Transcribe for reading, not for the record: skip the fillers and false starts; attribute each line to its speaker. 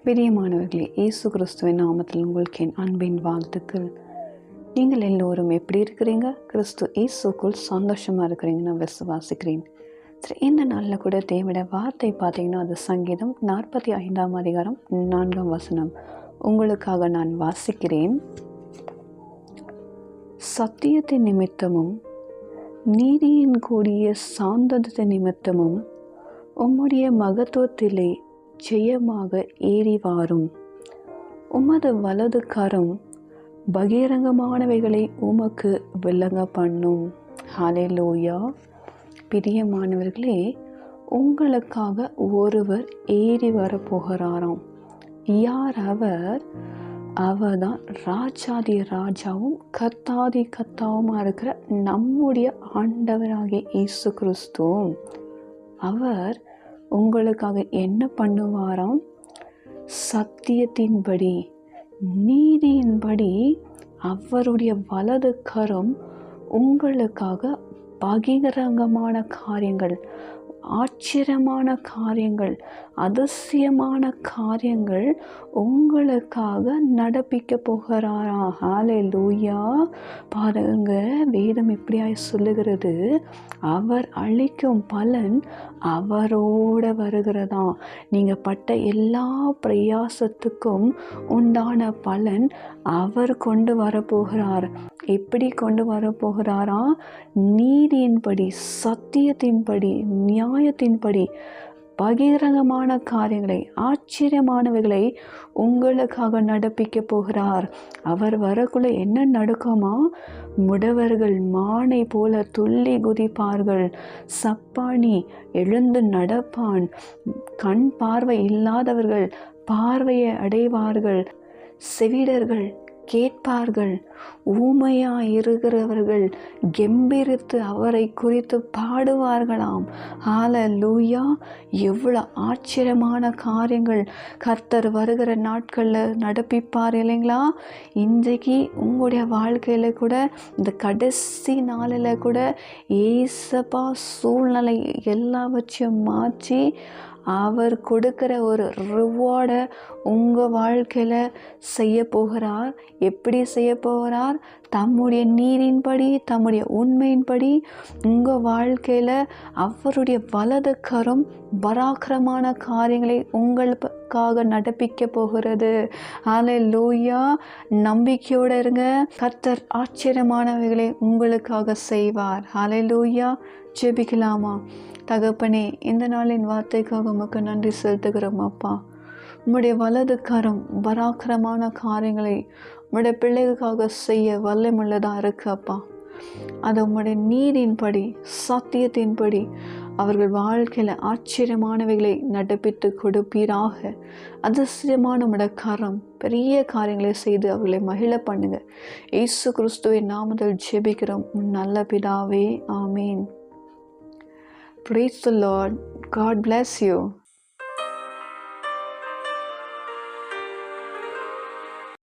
Speaker 1: பிரியமானவர்களே, இயேசு கிறிஸ்துவின் நாமத்தில் உங்களுக்கு என் அன்பின் வாழ்த்துக்கள். நீங்கள் எல்லோரும் எப்படி இருக்கிறீங்க? கிறிஸ்து இயேசுக்குள் சந்தோஷமாக இருக்கிறீங்கன்னு நான் விசுவாசிக்கிறேன். சரி, இந்த நாளில் கூட தேவனுடைய வார்த்தை பார்த்தீங்கன்னா அது சங்கீதம் 45ஆம் அதிகாரம் 4ஆம் வசனம் உங்களுக்காக நான் வாசிக்கிறேன். சத்தியத்தின் நிமித்தமும் நீதியின் கூடிய சாந்தத்தின் நிமித்தமும் உம்முடைய மகத்துவத்திலே ஜெயமாக ஏறி வாரும். உமது வலது கரம் பகிரங்கமானவைகளை உமக்கு விளங்க பண்ணும். ஹல்லேலூயா. பிரியமானவர்களே, உங்களுக்காக ஒருவர் ஏறி வரப்போகிறாராம். யார் அவர்? அவர்தான் ராஜாதி ராஜாவும் கர்த்தாதி கர்த்தாவுமா இருக்கிற நம்முடைய ஆண்டவராகிய இயேசு கிறிஸ்து. அவர் உங்களுக்காக என்ன பண்ணுவாராம்? சத்தியத்தின்படி நீதியின்படி அவருடைய வலது கரம் உங்களுக்காக பகிரங்கமான காரியங்கள், ஆச்சரியமான காரியங்கள், அதிசயமான காரியங்கள் உங்களுக்காக நடப்பிக்க போகிறாரா. ஹல்லேலூயா. பாருங்க, வேதம் எப்படியாய் சொல்லுகிறது, அவர் அளிக்கும் பலன் அவரோட வருகிறதா. நீங்கள் பட்ட எல்லா பிரயாசத்துக்கும் உண்டான பலன் அவர் கொண்டு வரப்போகிறார். எப்படி கொண்டு வரப்போகிறாரா? நீதியின்படி, சத்தியத்தின்படி, நியாயத்தின்படி பகிரங்கமான காரியங்களை, ஆச்சரியமானவைகளை உங்களுக்காக நடப்பிக்க போகிறார். அவர் வரக்குள்ள என்ன நடக்குமா? முடவர்கள் மானை போல துள்ளி குதிப்பார்கள், சப்பானி எழுந்து நடப்பான், கண் பார்வை இல்லாதவர்கள் பார்வையை அடைவார்கள், செவிடர்கள் கேட்பார்கள், ஊமையாய் இருக்கிறவர்கள் கெம்பீரித்து அவரை குறித்து பாடுவார்களாம். ஹல்லேலூயா. எவ்வளோ ஆச்சரியமான காரியங்கள் கர்த்தர் வருகிற நாட்களில் நடப்பிப்பார் இல்லைங்களா? இன்றைக்கு உங்களுடைய வாழ்க்கையில் கூட, இந்த கடைசி நாளில் கூட ஏசப்பா சூழ்நிலை எல்லாவற்றையும் மாற்றி அவர் கொடுக்கிற ஒரு ரிவார்டை உங்கள் வாழ்க்கையில் செய்ய போகிறார். எப்படி செய்ய போகிறார்? தம்முடைய நீதியின்படி, தம்முடைய உண்மையின்படி உங்கள் வாழ்க்கையில் அவருடைய வலது கரம் பராக்கிரமான காரியங்களை உங்களுக்காக நடப்பிக்க போகிறது. ஹல்லேலூயா. நம்பிக்கையோடு இருங்க. கர்த்தர் ஆச்சரியமானவைகளை உங்களுக்காக செய்வார். ஹல்லேலூயா. ஜெபிக்கலாமா? தகப்பனே, இந்த நாளின் வார்த்தைக்காக உமக்கு நன்றி செலுத்துகிறோம் அப்பா. உம்முடைய வலது கரம் பராக்கிரமான காரியங்களை உம்முடைய பிள்ளைகளுக்காக செய்ய வல்லமுள்ளதாக இருக்கு அப்பா. அது உம்முடைய நீதியின்படி, சத்தியத்தின்படி அவர்கள் வாழ்க்கையில் ஆச்சரியமானவைகளை நடப்பித்து கொடுப்பீராக. அதிசயமான உம்முடைய கரம் பெரிய காரியங்களை செய்து அவர்களை மகிழ பண்ணுங்க. இயேசு கிறிஸ்துவின் நாமத்தில் ஜெபிக்கிறோம் நல்ல பிதாவே. ஆமீன். Praise the Lord. God bless you.